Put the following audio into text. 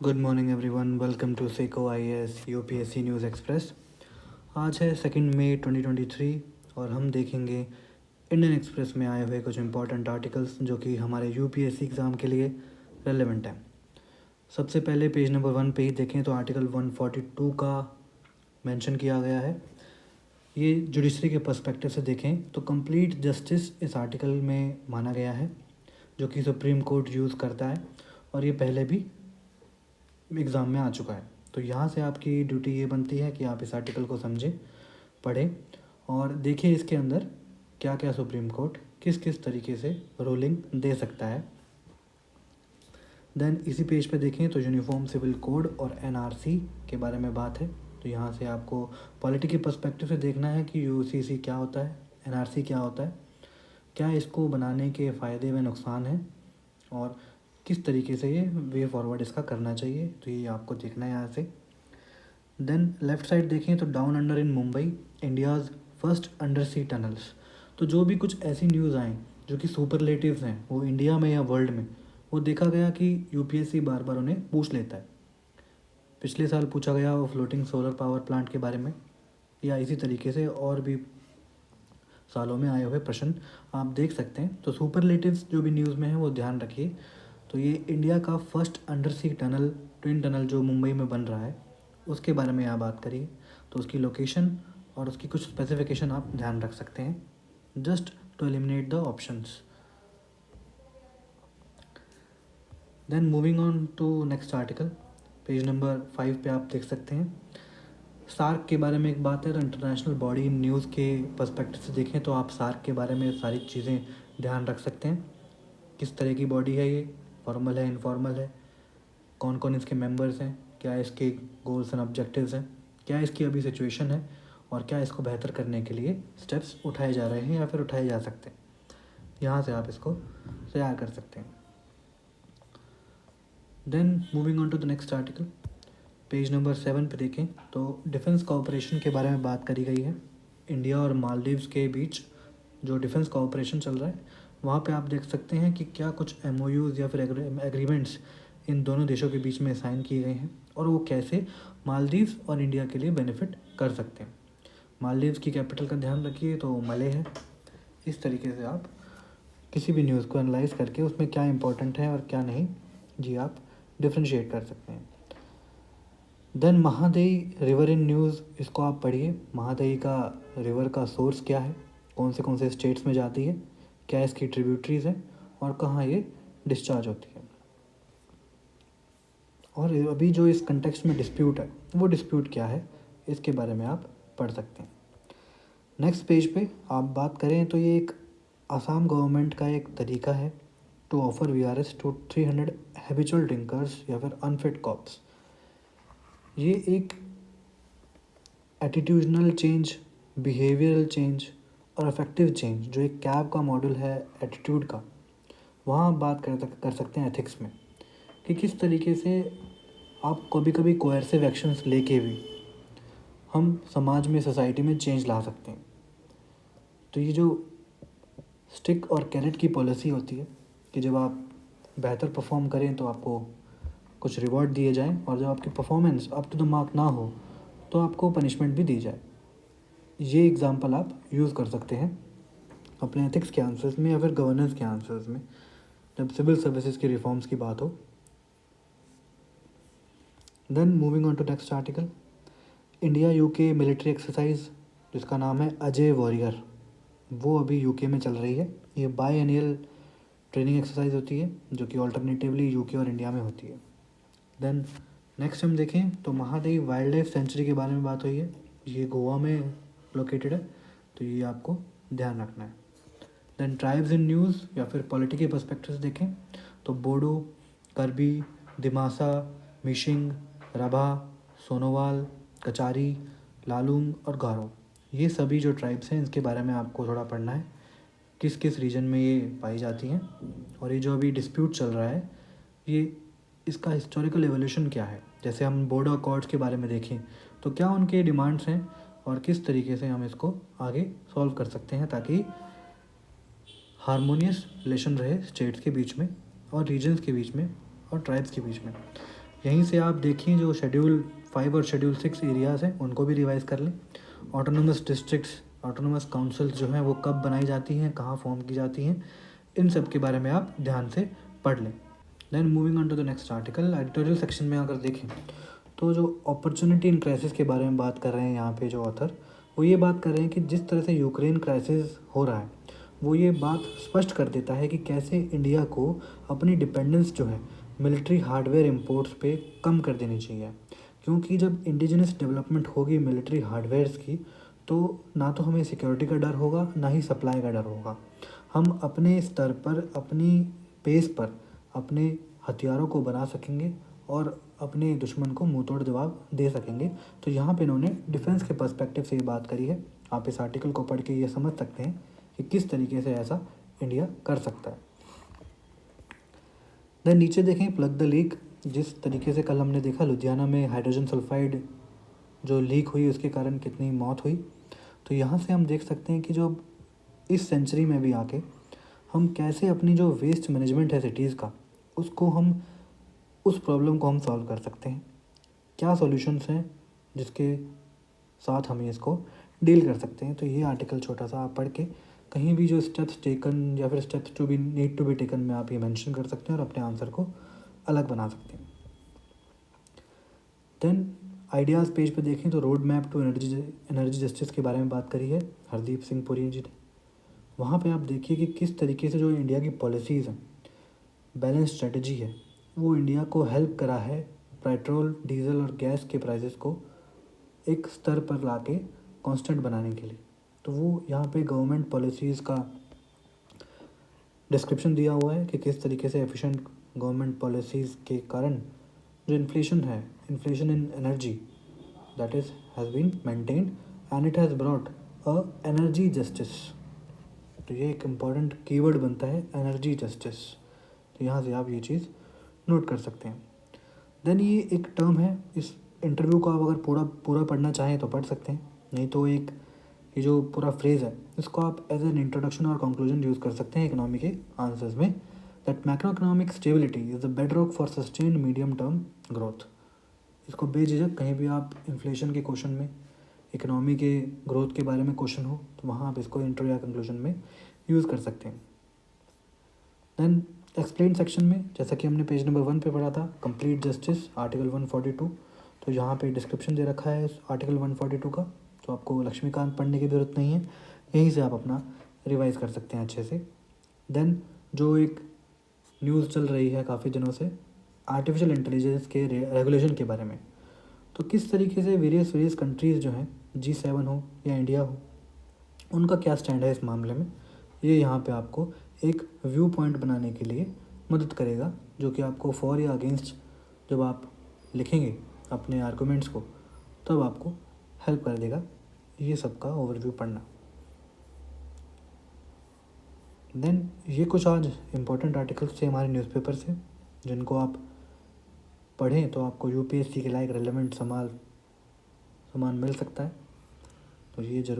Good morning everyone, welcome to सेको IAS UPSC news express. आज है 2 मई 2023 और हम देखेंगे इंडियन एक्सप्रेस में आए हुए कुछ इंपॉर्टेंट आर्टिकल्स जो कि हमारे यूपीएससी एग्ज़ाम के लिए रेलेवेंट हैं। सबसे पहले पेज नंबर 1 पे ही देखें तो आर्टिकल 142 का मेंशन किया गया है। ये जुडिशरी के पर्सपेक्टिव से देखें तो कंप्लीट जस्टिस इस आर्टिकल में माना गया है, जो कि सुप्रीम कोर्ट यूज़ करता है और ये पहले भी एग्ज़ाम में आ चुका है। तो यहाँ से आपकी ड्यूटी ये बनती है कि आप इस आर्टिकल को समझें, पढ़ें और देखिए इसके अंदर क्या क्या सुप्रीम कोर्ट किस किस तरीके से रूलिंग दे सकता है। देन इसी पेज पे देखें तो यूनिफॉर्म सिविल कोड और एनआरसी के बारे में बात है। तो यहाँ से आपको पॉलिटी के पर्सपेक्टिव से देखना है कि यूसीसी क्या होता है, एनआरसी क्या होता है, क्या इसको बनाने के फ़ायदे व नुकसान हैं और किस तरीके से ये वे फॉरवर्ड इसका करना चाहिए। तो ये आपको देखना है यहाँ से। देन लेफ़्ट साइड देखें तो down under in Mumbai India's first undersea tunnels. तो जो भी कुछ ऐसी न्यूज़ आएँ जो कि सुपरलेटिव्स हैं, वो इंडिया में या वर्ल्ड में, वो देखा गया कि यूपीएससी बार बार उन्हें पूछ लेता है। पिछले साल पूछा गया वो फ्लोटिंग सोलर पावर प्लांट के बारे में, या इसी तरीके से और भी सालों में आए हुए प्रश्न आप देख सकते हैं। तो सुपरलेटिव्स जो भी न्यूज़ में है वो ध्यान रखिए। तो ये इंडिया का फर्स्ट अंडर सी टनल, ट्विन टनल जो मुंबई में बन रहा है, उसके बारे में यहाँ बात करिए। तो उसकी लोकेशन और उसकी कुछ स्पेसिफिकेशन आप ध्यान रख सकते हैं, just to eliminate the options. Then moving on to next article, page number 5 पे आप देख सकते हैं सार्क के बारे में एक बात है। तो इंटरनेशनल बॉडी न्यूज़ के पर्सपेक्टिव से देखें तो आप सार्क के बारे में सारी चीज़ें ध्यान रख सकते हैं। किस तरह की बॉडी है, ये फॉर्मल है, इनफॉर्मल है, कौन कौन इसके मेंबर्स हैं, क्या इसके गोल्स एंड ऑब्जेक्टिव्स हैं, क्या इसकी अभी सिचुएशन है और क्या इसको बेहतर करने के लिए स्टेप्स उठाए जा रहे हैं या फिर उठाए जा सकते हैं। यहाँ से आप इसको तैयार कर सकते हैं। Then moving on to the next article, page number 7 पे देखें तो डिफेंस कोऑपरेशन के बारे में बात करी गई है। इंडिया और मालदीव्स के बीच जो डिफेंस कोऑपरेशन चल रहा है, वहाँ पे आप देख सकते हैं कि क्या कुछ एमओयूज़ या फिर एग्रीमेंट्स इन दोनों देशों के बीच में साइन किए गए हैं और वो कैसे मालदीव्स और इंडिया के लिए बेनिफिट कर सकते हैं। मालदीव्स की कैपिटल का ध्यान रखिए तो मले है। इस तरीके से आप किसी भी न्यूज़ को एनालाइज करके उसमें क्या इंपॉर्टेंट है और क्या नहीं, जी आप डिफ्रेंशिएट कर सकते हैं। Then Mahadei river in news, इसको आप पढ़िए। महादेई का रिवर का सोर्स क्या है, कौन से स्टेट्स में जाती है, क्या इसकी ट्रिब्यूटरीज हैं और कहाँ ये डिस्चार्ज होती है। और अभी जो इस कंटेक्स्ट में डिस्प्यूट है वो डिस्प्यूट क्या है, इसके बारे में आप पढ़ सकते हैं। नेक्स्ट पेज पे आप बात करें तो ये एक आसाम गवर्नमेंट का एक तरीका है to offer VRS to 300 habitual drinkers या फिर अनफिट कॉप्स। ये एक एटीट्यूडनल चेंज, बिहेवियरल चेंज और अफेक्टिव चेंज, जो एक कैब का मॉडल है एटीट्यूड का, वहाँ आप बात कर सकते हैं एथिक्स में कि किस तरीके से आप कभी कभी कोएर्सिव एक्शंस लेके भी हम समाज में, सोसाइटी में चेंज ला सकते हैं। तो ये जो स्टिक और कैरेट की पॉलिसी होती है कि जब आप बेहतर परफॉर्म करें तो आपको कुछ रिवॉर्ड दिए जाएं और जब आपकी performance up to the mark ना हो तो आपको पनिशमेंट भी दी जाए। ये एग्जांपल आप यूज़ कर सकते हैं अपने एथिक्स के आंसर्स में या फिर गवर्नेंस के आंसर्स में जब सिविल सर्विसेज की रिफॉर्म्स की बात हो। Then moving on to next article, India UK military exercise जिसका नाम है अजय वॉरियर, वो अभी यूके में चल रही है। ये बाई एनियल ट्रेनिंग एक्सरसाइज होती है जो कि ऑल्टरनेटिवली यूके और इंडिया में होती है। देन नेक्स्ट हम देखें तो महादेवी वाइल्ड लाइफ सेंचुरी के बारे में बात हुई है। ये गोवा में लोकेटेड है, तो ये आपको ध्यान रखना है। देन ट्राइब्स इन न्यूज़ या फिर पॉलिटी के पर्सपेक्टिव से देखें तो बोडो, करबी, दिमासा, मिशिंग, रभा, सोनोवाल, कचारी, लालूंग और गारो, ये सभी जो ट्राइब्स हैं इसके बारे में आपको थोड़ा पढ़ना है, किस किस रीजन में ये पाई जाती हैं और ये जो अभी डिस्प्यूट चल रहा है ये इसका हिस्टोरिकल एवोल्यूशन क्या है। जैसे हम बोर्डो अकॉर्ड्स के बारे में देखें तो क्या उनके डिमांड्स हैं और किस तरीके से हम इसको आगे सॉल्व कर सकते हैं ताकि हारमोनियस रिलेशन रहे स्टेट्स के बीच में और रीजन्स के बीच में और ट्राइब्स के बीच में। यहीं से आप देखिए जो शेड्यूल 5 और शेड्यूल 6 एरियाज़ हैं उनको भी रिवाइज़ कर लें। ऑटोनोमस डिस्ट्रिक्ट्स, ऑटोनोमस काउंसिल्स जो हैं वो कब बनाई जाती हैं, कहाँ फॉर्म की जाती हैं, इन सब के बारे में आप ध्यान से पढ़ लें। Then moving on to the next article, editorial section में अगर देखें तो जो अपॉर्चुनिटी इन क्राइसिस के बारे में बात कर रहे हैं यहाँ पे जो ऑथर, वो ये बात कर रहे हैं कि जिस तरह से यूक्रेन क्राइसिस हो रहा है वो ये बात स्पष्ट कर देता है कि कैसे इंडिया को अपनी डिपेंडेंस जो है मिलिट्री हार्डवेयर इंपोर्ट्स पे कम कर देनी चाहिए। क्योंकि जब इंडिजिनस डेवलपमेंट होगी मिलिट्री हार्डवेयर्स की, तो ना तो हमें सिक्योरिटी का डर होगा ना ही सप्लाई का डर होगा। हम अपने स्तर पर, अपनी पेस पर अपने हथियारों को बना सकेंगे और अपने दुश्मन को मुंह तोड़ जवाब दे सकेंगे। तो यहाँ पे इन्होंने डिफेंस के पर्सपेक्टिव से ये बात करी है। आप इस आर्टिकल को पढ़ के ये समझ सकते हैं कि किस तरीके से ऐसा इंडिया कर सकता है। देन नीचे देखें प्लग द लीक, जिस तरीके से कल हमने देखा लुधियाना में हाइड्रोजन सल्फाइड जो लीक हुई उसके कारण कितनी मौत हुई। तो यहाँ से हम देख सकते हैं कि जो इस सेंचुरी में भी आके हम कैसे अपनी जो वेस्ट मैनेजमेंट है सिटीज़ का, उसको हम उस प्रॉब्लम को हम सॉल्व कर सकते हैं। क्या सॉल्यूशंस हैं जिसके साथ हम इसको डील कर सकते हैं। तो ये आर्टिकल छोटा सा आप पढ़ के कहीं भी जो स्टेप्स टेकन या फिर steps to be need to be taken में आप ये मेंशन कर सकते हैं और अपने आंसर को अलग बना सकते हैं। देन आइडियाज़ पेज पे देखें तो road map to energy justice के बारे में बात करी है हरदीप सिंह पुरी जी ने। वहाँ पे आप देखिए कि किस तरीके से जो इंडिया की पॉलिसीज़ हैं, बैलेंस स्ट्रेटजी है, वो इंडिया को हेल्प करा है पेट्रोल, डीजल और गैस के प्राइसेस को एक स्तर पर लाके कांस्टेंट बनाने के लिए। तो वो यहाँ पे गवर्नमेंट पॉलिसीज़ का डिस्क्रिप्शन दिया हुआ है कि किस तरीके से एफिशिएंट गवर्नमेंट पॉलिसीज़ के कारण जो इन्फ्लेशन है, inflation in energy that is has been maintained and it has brought a energy justice. तो ये एक इम्पॉर्टेंट कीवर्ड बनता है एनर्जी जस्टिस। तो यहाँ से आप ये चीज़ नोट कर सकते हैं। देन ये एक टर्म है, इस इंटरव्यू को आप अगर पूरा पढ़ना चाहें तो पढ़ सकते हैं, नहीं तो एक ये जो पूरा फ्रेज़ है इसको आप एज एन इंट्रोडक्शन और कंक्लूजन यूज़ कर सकते हैं इकोनॉमी के आंसर्स में। That macro economic stability is the bedrock for sustained medium term growth. इसको बेझिझक कहीं भी आप इन्फ्लेशन के क्वेश्चन में, इकोनॉमी के ग्रोथ के बारे में क्वेश्चन हो तो वहाँ आप इसको इंट्रो या कंक्लूजन में यूज़ कर सकते हैं। देन एक्सप्लेन सेक्शन में जैसा कि हमने पेज नंबर 1 पे पढ़ा था कंप्लीट जस्टिस आर्टिकल 142, तो यहाँ पे डिस्क्रिप्शन दे रखा है इस आर्टिकल 142 का। तो आपको लक्ष्मीकांत पढ़ने की ज़रूरत नहीं है, यहीं से आप अपना रिवाइज़ कर सकते हैं अच्छे से। देन जो एक न्यूज़ चल रही है काफ़ी दिनों से आर्टिफिशियल इंटेलिजेंस के रेगुलेशन के बारे में, तो किस तरीके से वेरियस कंट्रीज़ जो हैं G7 हो या इंडिया हो, उनका क्या स्टैंड है इस मामले में, ये यहाँ पे आपको एक व्यू पॉइंट बनाने के लिए मदद करेगा, जो कि आपको फॉर या अगेंस्ट जब आप लिखेंगे अपने आर्गूमेंट्स को तब आपको हेल्प कर देगा ये सब का ओवरव्यू पढ़ना। देन ये कुछ आज इम्पोर्टेंट आर्टिकल्स थे हमारे न्यूज़पेपर से, जिनको आप पढ़ें तो आपको यूपीएससी के लायक रेलेवेंट सामान मिल सकता है। तो ये जरूर